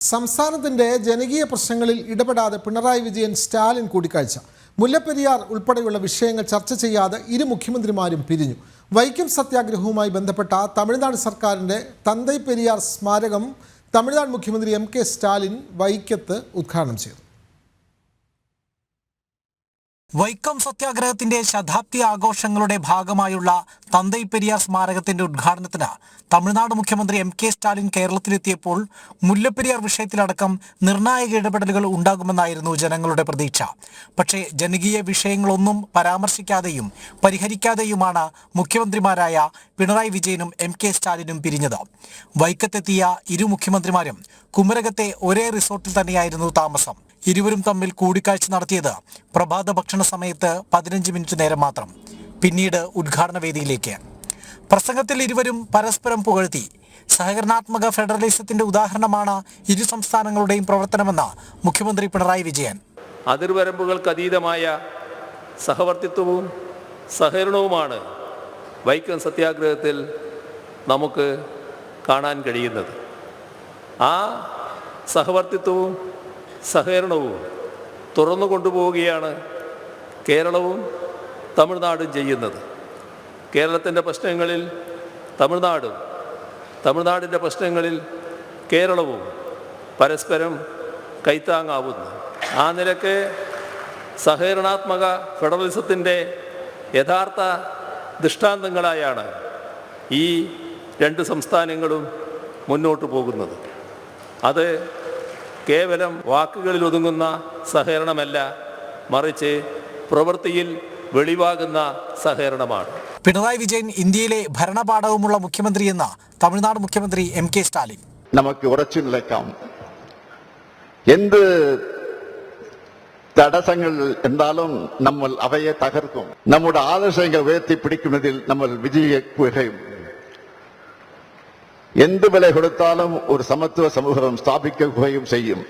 സംസ്ഥാനത്തിന്റെ ജനകീയ പ്രശ്നങ്ങളിൽ ഇടപെടാതെ പിണറായി വിജയൻ സ്റ്റാലിൻ കൂടിക്കാഴ്ച. മുല്ലപ്പെരിയാർ ഉൾപ്പെടെയുള്ള വിഷയങ്ങൾ ചർച്ച ചെയ്യാതെ ഇരു മുഖ്യമന്ത്രിമാരും പിരിഞ്ഞു. വൈക്കം സത്യാഗ്രഹവുമായി ബന്ധപ്പെട്ട തമിഴ്നാട് സർക്കാരിന്റെ തന്തൈ പെരിയാർ സ്മാരകം തമിഴ്നാട് മുഖ്യമന്ത്രി എം കെ സ്റ്റാലിൻ വൈക്കത്ത് ഉദ്ഘാടനം ചെയ്തു. വൈക്കം സത്യാഗ്രഹത്തിന്റെ ശതാബ്ദി ആഘോഷങ്ങളുടെ ഭാഗമായുള്ള തന്തൈ പെരിയാർ സ്മാരകത്തിന്റെ ഉദ്ഘാടനത്തിന് തമിഴ്നാട് മുഖ്യമന്ത്രി എം കെ സ്റ്റാലിൻ കേരളത്തിലെത്തിയപ്പോൾ മുല്ലപ്പെരിയാർ വിഷയത്തിലടക്കം നിർണായക ഇടപെടലുകൾ ഉണ്ടാകുമെന്നായിരുന്നു ജനങ്ങളുടെ പ്രതീക്ഷ. പക്ഷേ ജനകീയ വിഷയങ്ങളൊന്നും പരാമർശിക്കാതെയും പരിഹരിക്കാതെയുമാണ് മുഖ്യമന്ത്രിമാരായ പിണറായി വിജയനും എം കെ സ്റ്റാലിനും പിരിഞ്ഞത്. വൈക്കത്തെത്തിയ ഇരു മുഖ്യമന്ത്രിമാരും കുമരകത്തെ ഒരേ റിസോർട്ടിൽ തന്നെയായിരുന്നു താമസം. ഇരുവരും തമ്മിൽ കൂടിക്കാഴ്ച നടത്തിയത് പ്രഭാത ഭക്ഷണ സമയത്ത് 15 മിനിറ്റ് നേരം മാത്രം. പിന്നീട് ഉദ്ഘാടന വേദിയിലേക്ക്. പ്രസംഗത്തിൽ ഇരുവരും പരസ്പരം പുകഴ്ത്തി. സഹകരണാത്മക ഫെഡറലിസത്തിന്റെ ഉദാഹരണമാണ് ഇരു സംസ്ഥാനങ്ങളുടെയും പ്രവർത്തനമെന്ന് മുഖ്യമന്ത്രി പിണറായി വിജയൻ. അതിർവരമ്പുകൾക്ക് അതീതമായ സഹവർത്തിത്വവും സഹകരണവുമാണ് വൈക്കം സത്യാഗ്രഹത്തിൽ നമുക്ക് കാണാൻ കഴിയുന്നത്. ആ സഹവർത്തിത്വവും സഹകരണവും തുറന്നു കൊണ്ടുപോവുകയാണ് കേരളവും തമിഴ്നാടും ചെയ്യുന്നത്. കേരളത്തിൻ്റെ പ്രശ്നങ്ങളിൽ തമിഴ്നാടും തമിഴ്നാടിൻ്റെ പ്രശ്നങ്ങളിൽ കേരളവും പരസ്പരം കൈത്താങ്ങാവുന്നു. ആ നിലക്ക് സഹകരണാത്മക ഫെഡറലിസത്തിൻ്റെ യഥാർത്ഥ ദൃഷ്ടാന്തങ്ങളായാണ് ഈ രണ്ട് സംസ്ഥാനങ്ങളും മുന്നോട്ട് പോകുന്നത്. അത് കേവലം വാക്കുകളിൽ ഒതുങ്ങുന്ന സഹകരണമല്ല, മറിച്ച് പ്രവൃത്തിയിൽ വെളിവാകുന്ന സഹകരണമാണ്. പിണറായി വിജയൻ ഇന്ത്യയിലെ ഭരണപാഠവുമുള്ള മുഖ്യമന്ത്രിയെന്ന് തമിഴ്നാട് മുഖ്യമന്ത്രി എം കെ സ്റ്റാലിൻ. നമുക്ക് ഉറച്ചു നിൽക്കാം. എന്ത് തടസ്സങ്ങൾ എന്താലും നമ്മൾ അവയെ തകർക്കും. നമ്മുടെ ആദർശങ്ങൾ ഉയർത്തിപ്പിടിക്കുന്നതിൽ നമ്മൾ വിജയിക്കുകയും എന്ത് വില കൊടുത്താലും ഒരു സമത്വ സമൂഹം സ്ഥാപിക്കുകയും ചെയ്യും.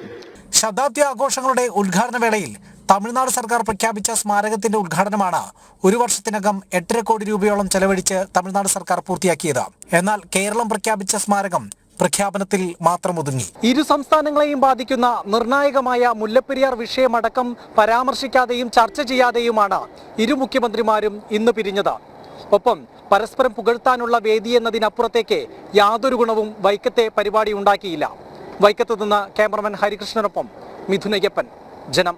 ശതാബ്ദി ആഘോഷങ്ങളുടെ ഉദ്ഘാടന വേളയിൽ തമിഴ്നാട് സർക്കാർ പ്രഖ്യാപിച്ച സ്മാരകത്തിന്റെ ഉദ്ഘാടനമാണ് 1 വർഷത്തിനകം 8.5 കോടി രൂപയോളം ചെലവഴിച്ച് തമിഴ്നാട് സർക്കാർ പൂർത്തിയാക്കിയത്. എന്നാൽ കേരളം പ്രഖ്യാപിച്ച സ്മാരകം പ്രഖ്യാപനത്തിൽ മാത്രം ഒതുങ്ങി. ഇരു സംസ്ഥാനങ്ങളെയും ബാധിക്കുന്ന നിർണായകമായ മുല്ലപ്പെരിയാർ വിഷയമടക്കം പരാമർശിക്കാതെയും ചർച്ച ചെയ്യാതെയുമാണ് ഇരു മുഖ്യമന്ത്രിമാരും ഇന്ന് പിരിഞ്ഞത്. ഒപ്പം പരസ്പരം പുകഴ്ത്താനുള്ള വേദി എന്നതിനപ്പുറത്തേക്ക് യാതൊരു ഗുണവും വൈക്കത്തെ പരിപാടി ഉണ്ടാക്കിയില്ല. വൈക്കത്ത് നിന്ന് ക്യാമറമാൻ ഹരികൃഷ്ണനൊപ്പം മിഥുനയ്യപ്പൻ, ജനം.